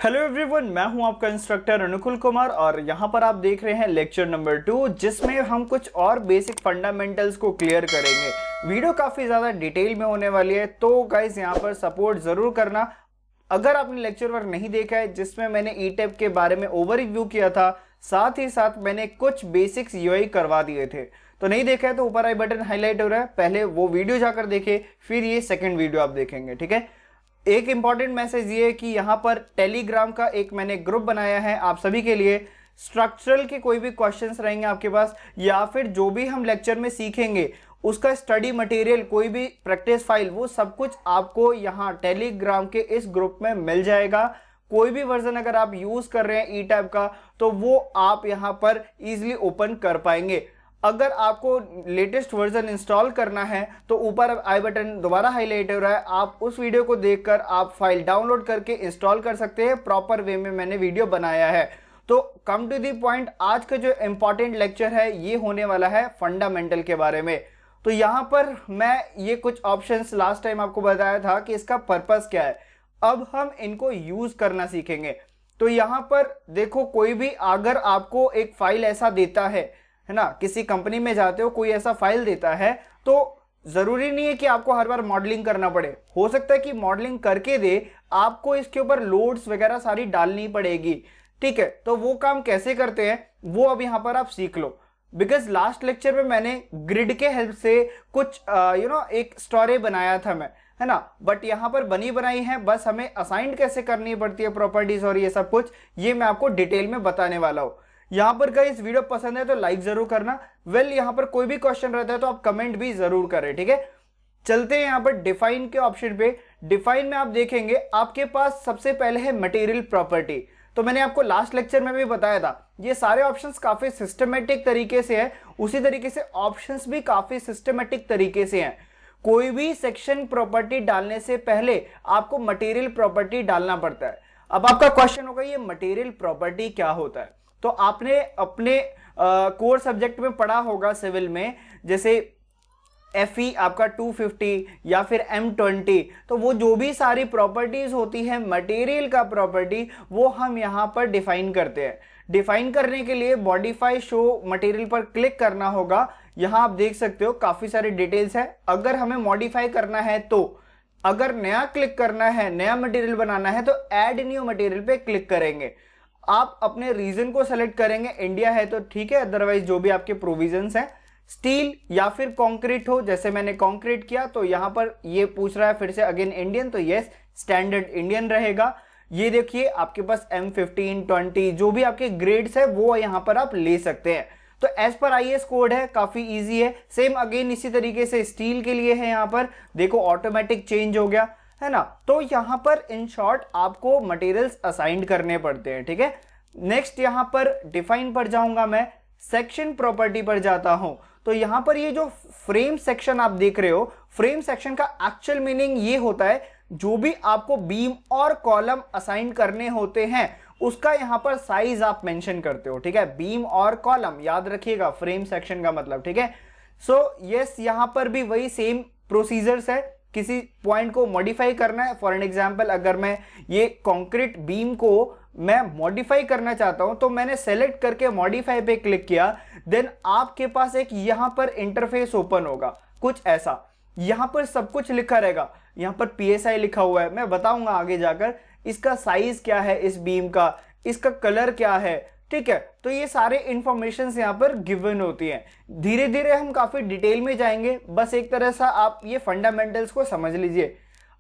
Hello everyone, मैं हूं आपका इंस्ट्रक्टर अनुकुल कुमार और यहां पर आप देख रहे हैं लेक्चर नंबर 2 जिसमें हम कुछ और बेसिक फंडामेंटल्स को क्लियर करेंगे। वीडियो काफ़ी ज़्यादा डिटेल में होने वाली है, तो गाइज यहां पर सपोर्ट ज़रूर करना। अगर आपने लेक्चर वर्क नहीं देखा है जिसमें मैंने ई-टैब के बारे में ओवरव्यू किया था, साथ ही साथ मैंने कुछ बेसिक्स यूआई करवा दिए थे, तो नहीं देखा है तो ऊपर आई बटन हाईलाइट हो रहा है, पहले वो वीडियो जाकर देखे, फिर ये सेकेंड वीडियो आप देखेंगे। ठीक है। एक इंपॉर्टेंट मैसेज ये है कि यहाँ पर टेलीग्राम का एक मैंने ग्रुप बनाया है आप सभी के लिए। स्ट्रक्चरल के कोई भी क्वेश्चंस रहेंगे आपके पास या फिर जो भी हम लेक्चर में सीखेंगे उसका स्टडी मटेरियल, कोई भी प्रैक्टिस फाइल, वो सब कुछ आपको यहाँ टेलीग्राम के इस ग्रुप में मिल जाएगा। कोई भी वर्जन अगर आप यूज कर रहे हैं ई-टैब का तो वो आप यहाँ पर इजीली ओपन कर पाएंगे। अगर आपको लेटेस्ट वर्जन इंस्टॉल करना है तो ऊपर आई बटन दोबारा हाईलाइट हो रहा है, आप उस वीडियो को देखकर आप फाइल डाउनलोड करके इंस्टॉल कर सकते हैं। प्रॉपर वे में मैंने वीडियो बनाया है। तो कम टू दी पॉइंट, आज का जो इंपॉर्टेंट लेक्चर है ये होने वाला है फंडामेंटल के बारे में। तो यहाँ पर मैं ये कुछ ऑप्शंस लास्ट टाइम आपको बताया था कि इसका पर्पस क्या है, अब हम इनको यूज करना सीखेंगे। तो यहाँ पर देखो, कोई भी अगर आपको एक फाइल ऐसा देता है ना, किसी कंपनी में जाते हो कोई ऐसा फाइल देता है, तो जरूरी नहीं है कि आपको हर बार मॉडलिंग करना पड़े। हो सकता है कि मॉडलिंग करके दे, आपको इसके ऊपर लोड्स वगैरह सारी डालनी पड़ेगी। ठीक है, तो वो काम कैसे करते हैं वो अब यहाँ पर आप सीख लो। बिकॉज लास्ट लेक्चर में मैंने ग्रिड के हेल्प से कुछ एक स्टोरी बनाया था मैं, है ना, बट यहाँ पर बनी बनाई है, बस हमें असाइन कैसे करनी पड़ती है प्रॉपर्टीज और ये सब कुछ, ये मैं आपको डिटेल में बताने वाला हूँ। यहाँ पर गाइस वीडियो पसंद है तो लाइक जरूर करना। यहाँ पर कोई भी क्वेश्चन रहता है तो आप कमेंट भी जरूर करें। ठीक है, चलते हैं यहाँ पर डिफाइन के ऑप्शन पे। डिफाइन में आप देखेंगे आपके पास सबसे पहले है मटेरियल प्रॉपर्टी। तो मैंने आपको लास्ट लेक्चर में भी बताया था, ये सारे ऑप्शंस काफी सिस्टमेटिक तरीके से है, उसी तरीके से ऑप्शंस भी काफी सिस्टमेटिक तरीके से हैं। कोई भी सेक्शन प्रॉपर्टी डालने से पहले आपको मटेरियल प्रॉपर्टी डालना पड़ता है। अब आपका क्वेश्चन होगा ये मटेरियल प्रॉपर्टी क्या होता है। तो आपने अपने कोर सब्जेक्ट में पढ़ा होगा सिविल में, जैसे FE आपका 250 या फिर M20, तो वो जो भी सारी प्रॉपर्टीज होती है मटेरियल का प्रॉपर्टी, वो हम यहाँ पर डिफाइन करते हैं। डिफाइन करने के लिए मॉडिफाई शो मटेरियल पर क्लिक करना होगा। यहाँ आप देख सकते हो काफी सारी डिटेल्स है। अगर हमें मॉडिफाई करना है तो, अगर नया क्लिक करना है, नया मटेरियल बनाना है तो ऐड न्यू मटेरियल पे क्लिक करेंगे। आप अपने रीजन को सेलेक्ट करेंगे, इंडिया है तो ठीक है, अदरवाइज जो भी आपके प्रोविजंस हैं, स्टील या फिर कंक्रीट हो, जैसे मैंने कंक्रीट किया तो यहां पर ये पूछ रहा है फिर से अगेन इंडियन, तो यस स्टैंडर्ड इंडियन रहेगा। ये देखिए आपके पास M15 20 जो भी आपके ग्रेड्स है वो यहां पर आप ले सकते हैं। तो एज पर IS कोड है, काफी इजी है। सेम अगेन इसी तरीके से स्टील के लिए है, यहाँ पर देखो ऑटोमेटिक चेंज हो गया, है ना। तो यहां पर इन शॉर्ट आपको मटेरियल्स असाइन करने पड़ते हैं। ठीक है, नेक्स्ट यहां पर डिफाइन पर जाऊंगा मैं, सेक्शन प्रॉपर्टी पर जाता हूं। तो यहां पर ये जो फ्रेम सेक्शन आप देख रहे हो, फ्रेम सेक्शन का एक्चुअल मीनिंग ये होता है जो भी आपको बीम और कॉलम असाइन करने होते हैं उसका यहां पर साइज आप मेंशन करते हो। ठीक है, बीम और कॉलम याद रखिएगा फ्रेम सेक्शन का मतलब। ठीक है, सो यस यहां पर भी वही सेम प्रोसीजर्स है। किसी पॉइंट को मॉडिफाई करना है, फॉर एन एग्जांपल अगर मैं ये कंक्रीट बीम को मैं मॉडिफाई करना चाहता हूं तो मैंने सेलेक्ट करके मॉडिफाई पे क्लिक किया, देन आपके पास एक यहां पर इंटरफेस ओपन होगा कुछ ऐसा। यहां पर सब कुछ लिखा रहेगा, यहां पर PSI लिखा हुआ है, मैं बताऊंगा आगे जाकर इसका साइज क्या है, इस बीम का, इसका कलर क्या है। ठीक है, तो ये सारे इंफॉर्मेशन यहाँ पर गिवन होती हैं। धीरे धीरे हम काफी डिटेल में जाएंगे, बस एक तरह से आप ये फंडामेंटल्स को समझ लीजिए।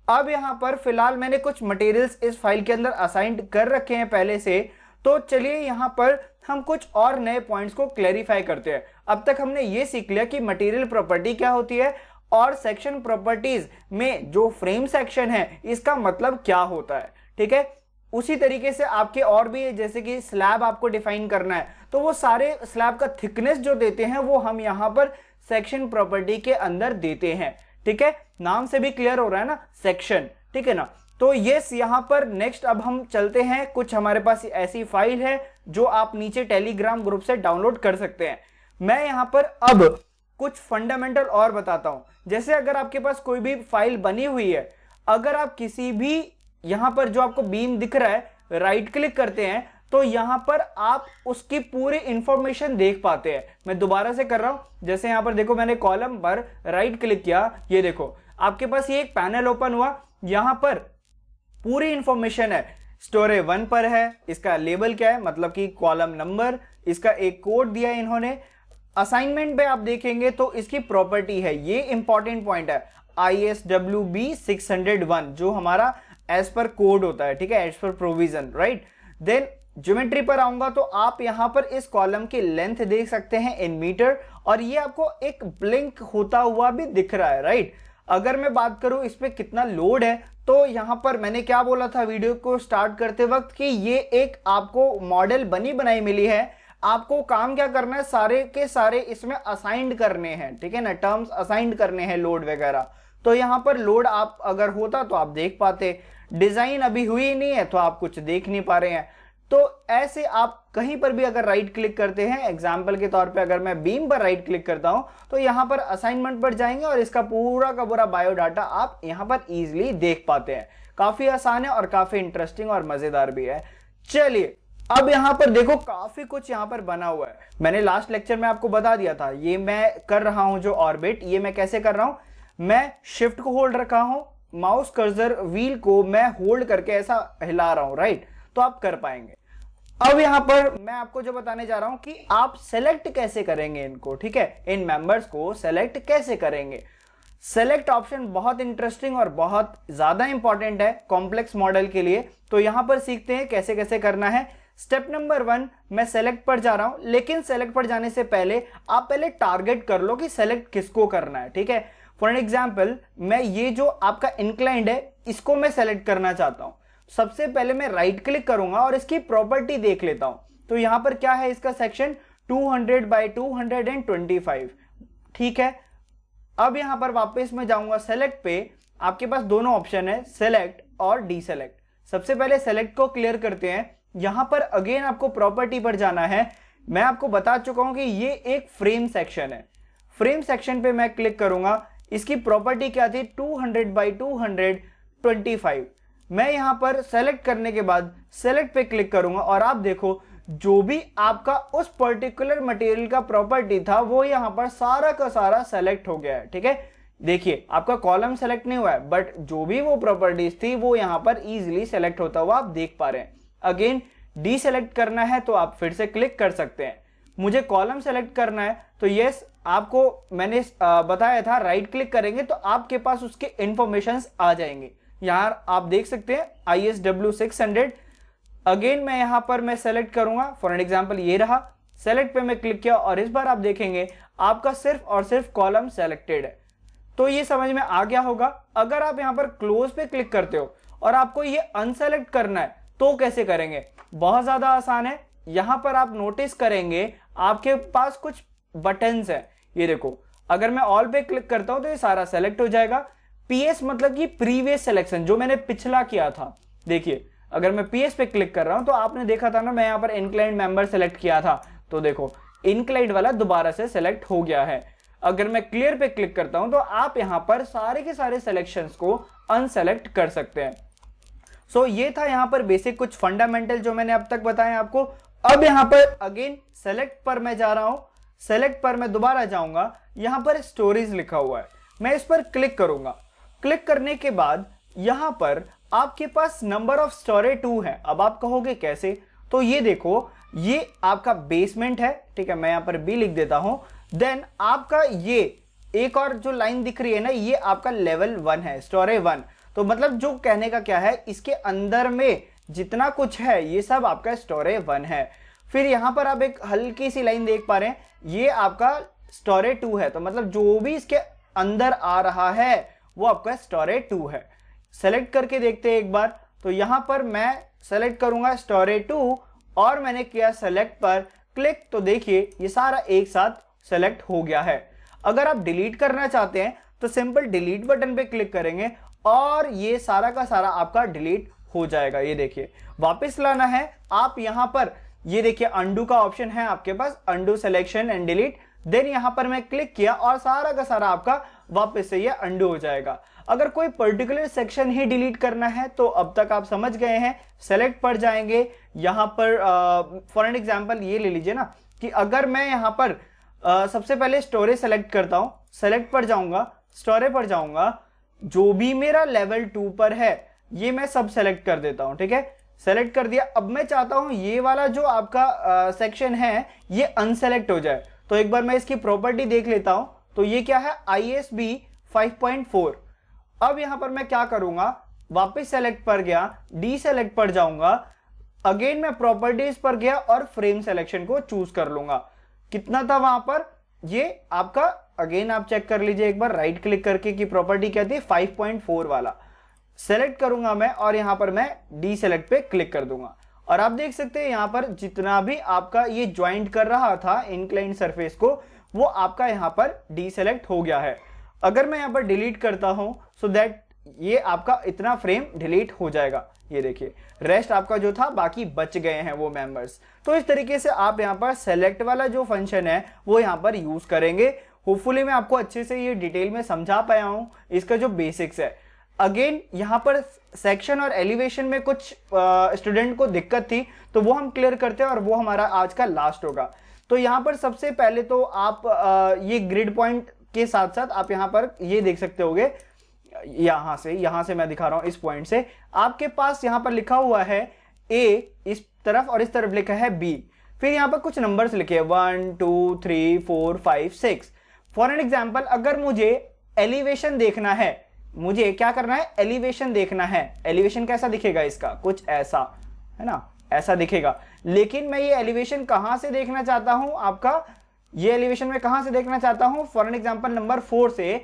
अब यहाँ पर फिलहाल मैंने कुछ मटेरियल्स इस फाइल के अंदर असाइन कर रखे हैं पहले से, तो चलिए यहाँ पर हम कुछ और नए पॉइंट्स को क्लैरिफाई करते हैं। अब तक हमने ये सीख लिया कि मटेरियल प्रॉपर्टी क्या होती है और सेक्शन प्रॉपर्टीज में जो फ्रेम सेक्शन है इसका मतलब क्या होता है। ठीक है, उसी तरीके से आपके और भी है, जैसे कि स्लैब आपको डिफाइन करना है तो वो सारे स्लैब का थिकनेस जो देते हैं वो हम यहाँ पर सेक्शन प्रॉपर्टी के अंदर देते हैं। ठीक है, नाम से भी क्लियर हो रहा है ना, सेक्शन। ठीक है ना, तो यस यहाँ पर नेक्स्ट अब हम चलते हैं, कुछ हमारे पास ऐसी फाइल है जो आप नीचे टेलीग्राम ग्रुप से डाउनलोड कर सकते हैं। मैं यहाँ पर अब कुछ फंडामेंटल और बताता हूं। जैसे अगर आपके पास कोई भी फाइल बनी हुई है, अगर आप किसी भी यहां पर जो आपको बीम दिख रहा है राइट क्लिक करते हैं तो यहां पर आप उसकी पूरी इंफॉर्मेशन देख पाते हैं। मैं दोबारा से कर रहा हूं, जैसे यहां पर देखो मैंने कॉलम पर राइट क्लिक किया, ये देखो आपके पास ये एक पैनल ओपन हुआ, यहां पर पूरी इंफॉर्मेशन है। स्टोरेज 1 पर है, इसका लेबल क्या है मतलब कि कॉलम नंबर, इसका एक कोड दिया है इन्होंने। असाइनमेंट पे आप देखेंगे तो इसकी प्रॉपर्टी है, ये इंपॉर्टेंट पॉइंट है, ISWB 601 जो हमारा एज पर कोड होता है, ठीक है, as per provision, right. Then geometry पर आऊंगा तो आप यहां पर इस कॉलम की लेंथ देख सकते हैं इन मीटर, और ये आपको एक ब्लिंक होता हुआ भी दिख रहा है, राइट। अगर मैं बात करूं इस पे कितना लोड है, तो यहां पर मैंने क्या बोला था वीडियो को स्टार्ट करते वक्त कि ये एक आपको मॉडल बनी बनाई मिली है, आपको काम क्या करना है, सारे के सारे इसमें असाइंड करने हैं, ठीक है ना, टर्म्स असाइंड करने हैं, लोड वगैरह। तो यहां पर लोड आप अगर होता तो आप देख पाते, डिजाइन अभी हुई ही नहीं है तो आप कुछ देख नहीं पा रहे हैं। तो ऐसे आप कहीं पर भी अगर राइट क्लिक करते हैं, एग्जाम्पल के तौर पे अगर मैं बीम पर राइट क्लिक करता हूं तो यहां पर असाइनमेंट पर जाएंगे और इसका पूरा का पूरा बायोडाटा आप यहां पर इजीली देख पाते हैं। काफी आसान है और काफी इंटरेस्टिंग और मजेदार भी है। चलिए अब यहां पर देखो काफी कुछ यहां पर बना हुआ है। मैंने लास्ट लेक्चर में आपको बता दिया था, ये मैं कर रहा हूं जो ऑर्बिट, ये मैं कैसे कर रहा हूं, मैं शिफ्ट को होल्ड रखा हूं, माउस कर्सर व्हील को मैं होल्ड करके ऐसा हिला रहा हूं, राइट, तो आप कर पाएंगे। अब यहां पर मैं आपको जो बताने जा रहा हूं कि आप सेलेक्ट कैसे करेंगे इनको, ठीक है, इन मेंबर्स को सेलेक्ट कैसे करेंगे। सेलेक्ट ऑप्शन बहुत इंटरेस्टिंग और बहुत ज्यादा इंपॉर्टेंट है कॉम्प्लेक्स मॉडल के लिए। तो यहां पर सीखते हैं कैसे कैसे करना है। स्टेप नंबर 1, मैं सेलेक्ट पर जा रहा हूं, लेकिन सेलेक्ट पर जाने से पहले आप पहले टारगेट कर लो कि सेलेक्ट किसको करना है, ठीक है। फॉर एग्जाम्पल मैं ये जो आपका इंक्लाइंड है इसको मैं सेलेक्ट करना चाहता हूं। सबसे पहले मैं राइट क्लिक करूंगा और इसकी प्रॉपर्टी देख लेता हूं। तो यहां पर क्या है, इसका सेक्शन 200 बाय 225, ठीक है। अब यहां पर वापस मैं जाऊंगा सेलेक्ट पे, आपके पास दोनों ऑप्शन है, सेलेक्ट और डीसेलेक्ट। सबसे पहले सेलेक्ट को क्लियर करते हैं। यहां पर अगेन आपको प्रॉपर्टी पर जाना है। मैं आपको बता चुका हूं कि ये एक फ्रेम सेक्शन है। फ्रेम सेक्शन पे मैं क्लिक करूंगा, इसकी प्रॉपर्टी क्या थी, 200 बाय 225। मैं यहां पर सेलेक्ट करने के बाद सेलेक्ट पे क्लिक करूंगा और आप देखो जो भी आपका उस पर्टिकुलर मटेरियल का प्रॉपर्टी था वो यहां पर सारा का सारा सेलेक्ट हो गया है, ठीक है। देखिए आपका कॉलम सेलेक्ट नहीं हुआ है, बट जो भी वो प्रॉपर्टीज थी वो यहां पर इजीली सेलेक्ट होता हुआ आप देख पा रहे हैं। अगेन डीसेलेक्ट करना है तो आप फिर से क्लिक कर सकते हैं। मुझे कॉलम सेलेक्ट करना है तो यस, आपको मैंने बताया था राइट क्लिक करेंगे तो आपके पास उसके इंफॉर्मेशन आ जाएंगे। यहां आप देख सकते हैं ISW 600। अगेन मैं यहां पर मैं सेलेक्ट करूंगा, फॉर एन एग्जांपल ये रहा, सेलेक्ट पे मैं क्लिक किया और इस बार आप देखेंगे आपका सिर्फ और सिर्फ कॉलम सेलेक्टेड है। तो ये समझ में आ गया होगा। अगर आप यहां पर क्लोज पे क्लिक करते हो और आपको ये अनसेलेक्ट करना है तो कैसे करेंगे, बहुत ज्यादा आसान है। यहां पर आप नोटिस करेंगे आपके पास कुछ बटन्स है, ये देखो, अगर मैं ऑल पे क्लिक करता हूं तो ये सारा सेलेक्ट हो जाएगा। PS मतलब कि प्रीवियस सिलेक्शन, जो मैंने पिछला किया था। देखिए अगर मैं PS पे क्लिक कर रहा हूं तो आपने देखा था ना, मैं यहां पर इंक्लाइंड मेंबर सेलेक्ट किया था, तो देखो इंक्लाइंड वाला दोबारा से सेलेक्ट हो गया है। अगर मैं क्लियर पे क्लिक करता हूं तो आप यहां पर सारे के सारे सिलेक्शंस को अनसेलेक्ट कर सकते हैं। सो ये था यहां पर बेसिक कुछ फंडामेंटल जो मैंने अब तक बताया आपको। अब यहां पर अगेन सेलेक्ट पर मैं जा रहा हूं, सेलेक्ट पर मैं दोबारा जाऊंगा, यहां पर स्टोरेज लिखा हुआ है, मैं इस पर क्लिक करूंगा। क्लिक करने के बाद यहां पर आपके पास नंबर ऑफ स्टोरेज 2 है। अब आप कहोगे कैसे, तो ये देखो ये आपका बेसमेंट है, ठीक है, मैं यहां पर B लिख देता हूं। देन आपका ये एक और जो लाइन दिख रही है ना, ये आपका लेवल 1 है, स्टोरेज 1। तो मतलब जो कहने का क्या है, इसके अंदर में जितना कुछ है ये सब आपका स्टोरेज 1 है। फिर यहां पर आप एक हल्की सी लाइन देख पा रहे हैं, ये आपका स्टोरेज 2 है। तो मतलब जो भी इसके अंदर आ रहा है वो आपका स्टोरेज 2 है। सेलेक्ट करके देखते हैं एक बार। तो यहां पर मैं सेलेक्ट करूंगा स्टोरेज 2 और मैंने किया सेलेक्ट पर क्लिक, तो देखिए ये सारा एक साथ सेलेक्ट हो गया है। अगर आप डिलीट करना चाहते हैं तो सिंपल डिलीट बटन पे क्लिक करेंगे और ये सारा का सारा आपका डिलीट हो जाएगा। ये देखिए वापस लाना है आप यहां पर, ये देखिए अंडू का ऑप्शन है आपके पास, undo selection and delete. Then यहां पर मैं क्लिक किया और सारा का सारा आपका वापस से ये अंडू हो जाएगा। अगर कोई पर्टिकुलर सेक्शन ही डिलीट करना है तो अब तक आप समझ गए हैं, सेलेक्ट पर जाएंगे। यहां पर फॉर एन एग्जांपल ये ले लीजिए ना कि अगर मैं यहां पर सबसे पहले स्टोरेज सेलेक्ट करता हूं, सेलेक्ट पर जाऊंगा, स्टोरेज पर जाऊंगा, जो भी मेरा लेवल 2 पर है ये मैं सब सेलेक्ट कर देता हूं। ठीक है, सेलेक्ट कर दिया। अब मैं चाहता हूं ये वाला जो आपका सेक्शन है ये अनसेलेक्ट हो जाए, तो एक बार मैं इसकी प्रॉपर्टी देख लेता हूं। तो ये क्या है, ISB 5.4। अब यहां पर मैं क्या करूंगा, वापस सेलेक्ट पर गया, डी सेलेक्ट पर जाऊंगा, अगेन मैं प्रॉपर्टीज पर गया और फ्रेम सिलेक्शन को चूज कर लूंगा। कितना था वहां पर, ये आपका अगेन आप चेक कर लीजिए एक बार राइट क्लिक करके कि प्रॉपर्टी क्या थी, 5.4 वाला। सेलेक्ट करूंगा मैं और यहां पर मैं डी सेलेक्ट पे क्लिक कर दूंगा और आप देख सकते हैं यहां पर जितना भी आपका ये ज्वाइंट कर रहा था इंक्लाइंड सरफेस को, वो आपका यहां पर डी सेलेक्ट हो गया है। अगर मैं यहां पर डिलीट करता हूं सो दैट ये आपका इतना फ्रेम डिलीट हो जाएगा। ये देखिए रेस्ट आपका जो था बाकी बच गए हैं वो मेंबर्स। तो इस तरीके से आप यहां पर सेलेक्ट वाला जो फंक्शन है वो यहां पर यूज करेंगे। होपफुली मैं आपको अच्छे से ये डिटेल में समझा पाया हूं इसका जो बेसिक्स है। अगेन यहाँ पर सेक्शन और एलिवेशन में कुछ स्टूडेंट को दिक्कत थी तो वो हम क्लियर करते हैं और वो हमारा आज का लास्ट होगा। तो यहाँ पर सबसे पहले तो आप ये ग्रिड पॉइंट के साथ साथ आप यहाँ पर ये देख सकते होगे, यहाँ से मैं दिखा रहा हूँ इस पॉइंट से, आपके पास यहाँ पर लिखा हुआ है A इस तरफ और इस तरफ लिखा है B, फिर यहाँ पर कुछ नंबर्स लिखे हैं 1 2 3 4 5 6। फॉर एन एग्जाम्पल अगर मुझे एलिवेशन देखना है, मुझे क्या करना है, एलिवेशन देखना है। एलिवेशन कैसा दिखेगा इसका, कुछ ऐसा है ना, ऐसा दिखेगा। लेकिन मैं ये एलिवेशन कहां से देखना चाहता हूं, आपका ये एलिवेशन में कहां से देखना चाहता हूं, फॉर एन एग्जांपल नंबर 4 से।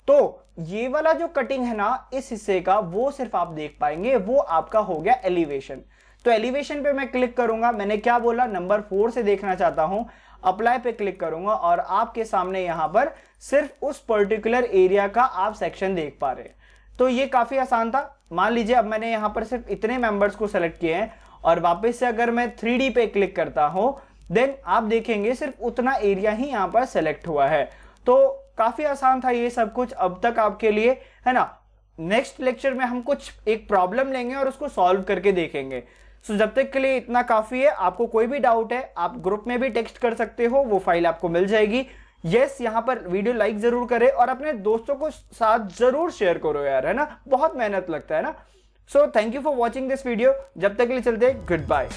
तो ये वाला जो कटिंग है ना इस हिस्से का, वो सिर्फ आप देख पाएंगे, वो आपका हो गया एलिवेशन। तो एलिवेशन पे मैं क्लिक करूंगा, मैंने क्या बोला, नंबर 4 से देखना चाहता हूं, अप्लाई पे क्लिक करूंगा और आपके सामने यहां पर सिर्फ उस पर्टिकुलर एरिया का आप सेक्शन देख पा रहे हैं। तो ये काफी आसान था। मान लीजिए अब मैंने यहां पर सिर्फ इतने मेंबर्स को सेलेक्ट किए हैं और वापस से अगर मैं 3D पे क्लिक करता हूं देन आप देखेंगे सिर्फ उतना एरिया ही यहां पर सेलेक्ट हुआ है। तो काफी आसान था ये सब कुछ अब तक आपके लिए, है ना। नेक्स्ट लेक्चर में हम कुछ एक प्रॉब्लम लेंगे और उसको सॉल्व करके देखेंगे। सो जब तक के लिए इतना काफी है। आपको कोई भी डाउट है आप ग्रुप में भी टेक्स्ट कर सकते हो, वो फाइल आपको मिल जाएगी। यस, यहाँ पर वीडियो लाइक जरूर करें और अपने दोस्तों को साथ जरूर शेयर करो यार, है ना, बहुत मेहनत लगता है ना। So thank you for watching this video. जब तक के लिए चलते, गुड बाय।